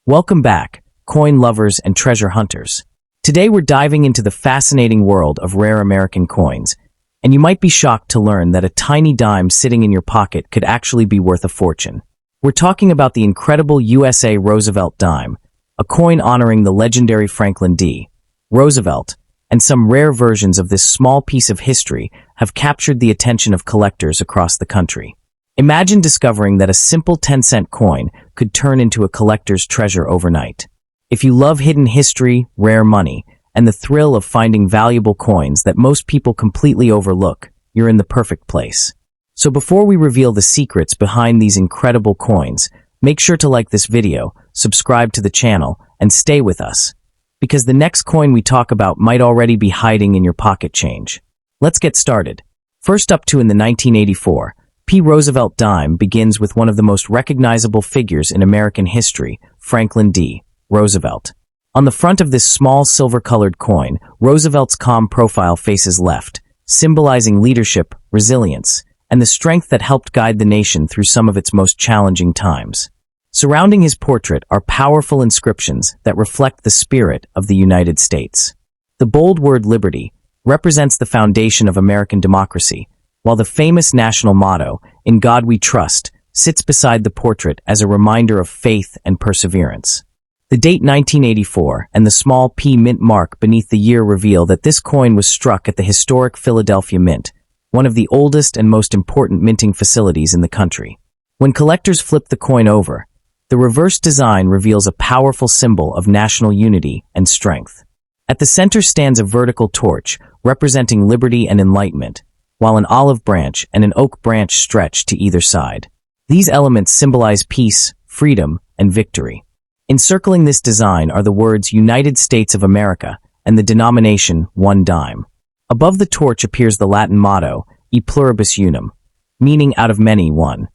Welcome back, coin lovers and treasure hunters. Today we're diving into the fascinating world of rare American coins, and you might be shocked to learn that a tiny dime sitting in your pocket could actually be worth a fortune. We're talking about the incredible USA Roosevelt Dime, a coin honoring the legendary Franklin D. Roosevelt, and some rare versions of this small piece of history have captured the attention of collectors across the country. Imagine discovering that a simple 10-cent coin could turn into a collector's treasure overnight. If you love hidden history, rare money, and the thrill of finding valuable coins that most people completely overlook, you're in the perfect place. So before we reveal the secrets behind these incredible coins, make sure to like this video, subscribe to the channel, and stay with us, because the next coin we talk about might already be hiding in your pocket change. Let's get started. First up in the 1984, P. Roosevelt Dime begins with one of the most recognizable figures in American history, Franklin D. Roosevelt. On the front of this small silver-colored coin, Roosevelt's calm profile faces left, symbolizing leadership, resilience, and the strength that helped guide the nation through some of its most challenging times. Surrounding his portrait are powerful inscriptions that reflect the spirit of the United States. The bold word liberty represents the foundation of American democracy, while the famous national motto, "In God We Trust," sits beside the portrait as a reminder of faith and perseverance. The date 1984 and the small P mint mark beneath the year reveal that this coin was struck at the historic Philadelphia Mint, one of the oldest and most important minting facilities in the country. When collectors flip the coin over, the reverse design reveals a powerful symbol of national unity and strength. At the center stands a vertical torch representing liberty and enlightenment, while an olive branch and an oak branch stretch to either side. These elements symbolize peace, freedom, and victory. Encircling this design are the words United States of America and the denomination 1 dime. Above the torch appears the Latin motto, E pluribus unum, meaning out of many one,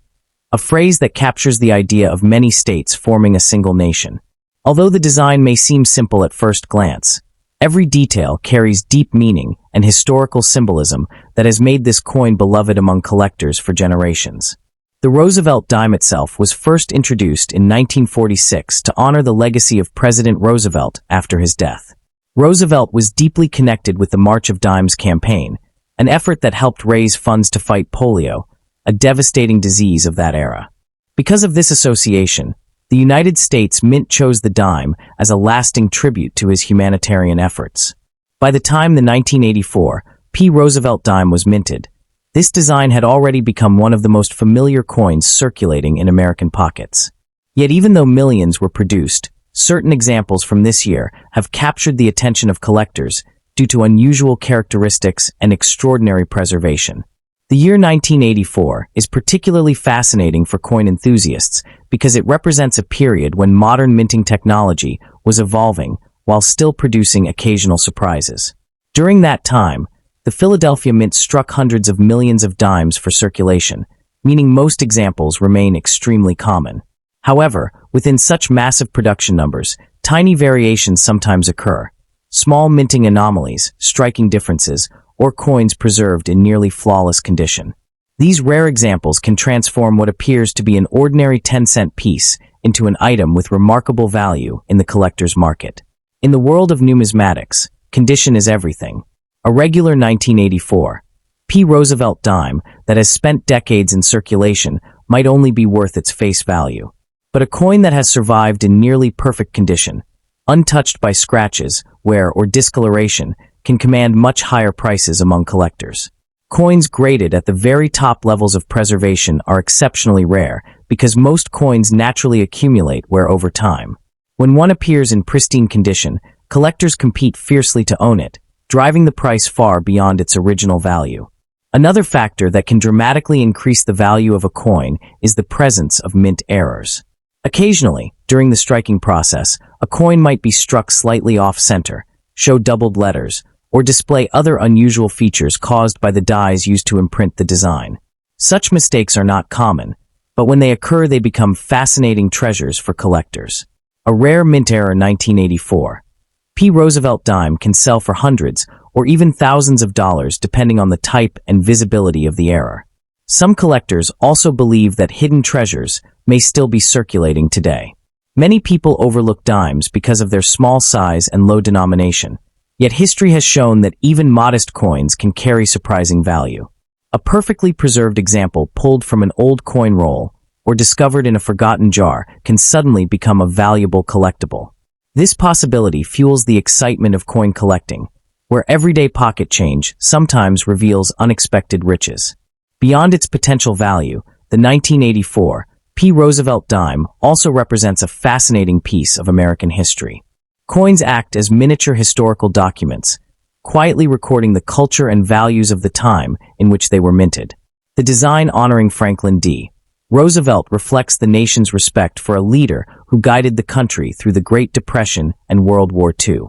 a phrase that captures the idea of many states forming a single nation. Although the design may seem simple at first glance, every detail carries deep meaning and historical symbolism that has made this coin beloved among collectors for generations. The Roosevelt Dime itself was first introduced in 1946 to honor the legacy of President Roosevelt after his death. Roosevelt was deeply connected with the March of Dimes campaign, an effort that helped raise funds to fight polio, a devastating disease of that era. Because of this association, the United States Mint chose the dime as a lasting tribute to his humanitarian efforts. By the time the 1984 P. Roosevelt Dime was minted, this design had already become one of the most familiar coins circulating in American pockets. Yet even though millions were produced, certain examples from this year have captured the attention of collectors due to unusual characteristics and extraordinary preservation. The year 1984 is particularly fascinating for coin enthusiasts because it represents a period when modern minting technology was evolving while still producing occasional surprises. During that time, the Philadelphia Mint struck hundreds of millions of dimes for circulation, meaning most examples remain extremely common. However, within such massive production numbers, tiny variations sometimes occur, small minting anomalies, striking differences, or coins preserved in nearly flawless condition. These rare examples can transform what appears to be an ordinary 10-cent piece into an item with remarkable value in the collector's market. In the world of numismatics, condition is everything. A regular 1984 P. Roosevelt Dime that has spent decades in circulation might only be worth its face value. But a coin that has survived in nearly perfect condition, untouched by scratches, wear, or discoloration, can command much higher prices among collectors. Coins graded at the very top levels of preservation are exceptionally rare because most coins naturally accumulate wear over time. When one appears in pristine condition, collectors compete fiercely to own it, driving the price far beyond its original value. Another factor that can dramatically increase the value of a coin is the presence of mint errors. Occasionally, during the striking process, a coin might be struck slightly off-center, show doubled letters, or display other unusual features caused by the dies used to imprint the design. Such mistakes are not common, but when they occur they become fascinating treasures for collectors. A rare mint error 1984 P. Roosevelt Dime can sell for hundreds or even thousands of dollars depending on the type and visibility of the error. Some collectors also believe that hidden treasures may still be circulating today. Many people overlook dimes because of their small size and low denomination, yet history has shown that even modest coins can carry surprising value. A perfectly preserved example pulled from an old coin roll or discovered in a forgotten jar can suddenly become a valuable collectible. This possibility fuels the excitement of coin collecting, where everyday pocket change sometimes reveals unexpected riches. Beyond its potential value, the 1984 Roosevelt Dime also represents a fascinating piece of American history. Coins act as miniature historical documents, quietly recording the culture and values of the time in which they were minted. The design honoring Franklin D. Roosevelt reflects the nation's respect for a leader who guided the country through the Great Depression and World War II.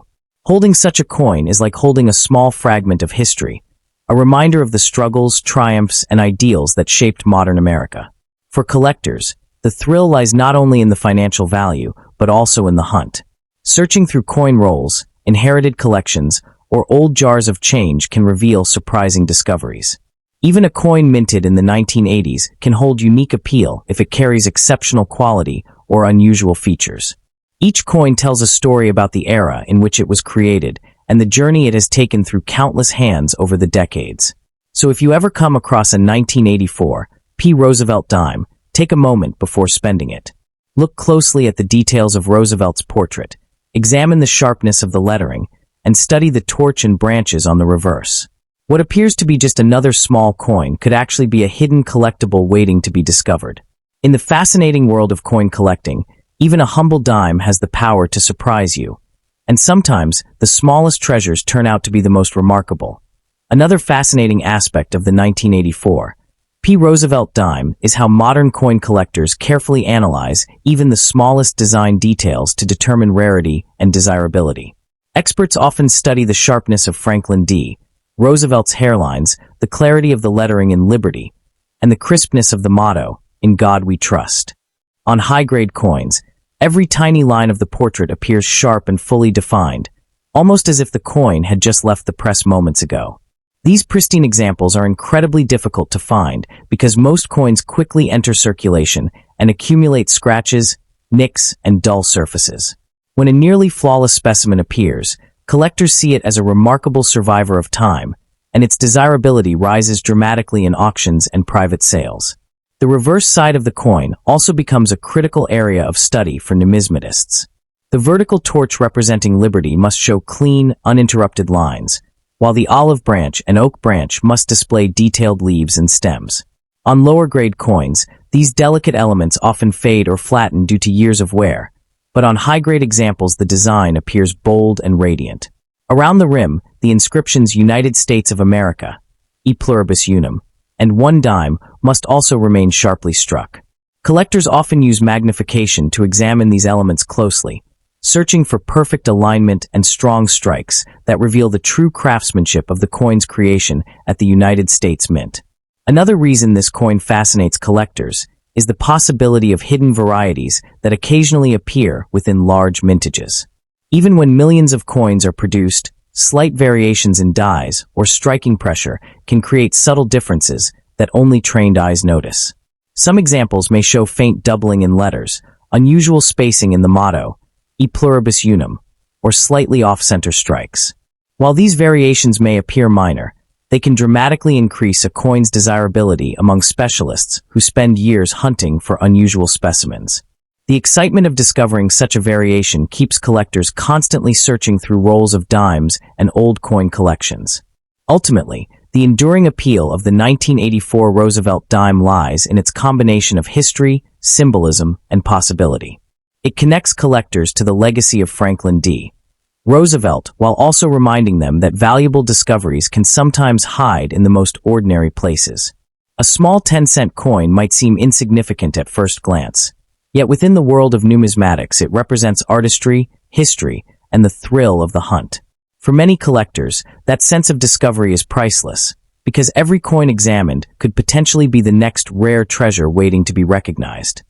Holding such a coin is like holding a small fragment of history, a reminder of the struggles, triumphs, and ideals that shaped modern America. For collectors, the thrill lies not only in the financial value, but also in the hunt. Searching through coin rolls, inherited collections, or old jars of change can reveal surprising discoveries. Even a coin minted in the 1980s can hold unique appeal if it carries exceptional quality or unusual features. Each coin tells a story about the era in which it was created and the journey it has taken through countless hands over the decades. So if you ever come across a 1984 Roosevelt dime, take a moment before spending it. Look closely at the details of Roosevelt's portrait, examine the sharpness of the lettering, and study the torch and branches on the reverse. What appears to be just another small coin could actually be a hidden collectible waiting to be discovered. In the fascinating world of coin collecting, even a humble dime has the power to surprise you. And sometimes, the smallest treasures turn out to be the most remarkable. Another fascinating aspect of the 1984 Roosevelt dime is how modern coin collectors carefully analyze even the smallest design details to determine rarity and desirability. Experts often study the sharpness of Franklin D. Roosevelt's hairlines, the clarity of the lettering in Liberty, and the crispness of the motto, "In God We Trust." On high-grade coins, every tiny line of the portrait appears sharp and fully defined, almost as if the coin had just left the press moments ago. These pristine examples are incredibly difficult to find because most coins quickly enter circulation and accumulate scratches, nicks, and dull surfaces. When a nearly flawless specimen appears, collectors see it as a remarkable survivor of time, and its desirability rises dramatically in auctions and private sales. The reverse side of the coin also becomes a critical area of study for numismatists. The vertical torch representing Liberty must show clean, uninterrupted lines, while the olive branch and oak branch must display detailed leaves and stems. On lower-grade coins, these delicate elements often fade or flatten due to years of wear, but on high-grade examples the design appears bold and radiant. Around the rim, the inscriptions United States of America, E pluribus unum, and one dime must also remain sharply struck. Collectors often use magnification to examine these elements closely, searching for perfect alignment and strong strikes that reveal the true craftsmanship of the coin's creation at the United States Mint. Another reason this coin fascinates collectors is the possibility of hidden varieties that occasionally appear within large mintages. Even when millions of coins are produced, slight variations in dies or striking pressure can create subtle differences that only trained eyes notice. Some examples may show faint doubling in letters, unusual spacing in the motto, E pluribus unum, or slightly off-center strikes. While these variations may appear minor, they can dramatically increase a coin's desirability among specialists who spend years hunting for unusual specimens. The excitement of discovering such a variation keeps collectors constantly searching through rolls of dimes and old coin collections. Ultimately, the enduring appeal of the 1984 Roosevelt dime lies in its combination of history, symbolism, and possibility. It connects collectors to the legacy of Franklin D. Roosevelt while also reminding them that valuable discoveries can sometimes hide in the most ordinary places. A small 10-cent coin might seem insignificant at first glance, yet within the world of numismatics it represents artistry, history, and the thrill of the hunt. For many collectors, that sense of discovery is priceless, because every coin examined could potentially be the next rare treasure waiting to be recognized.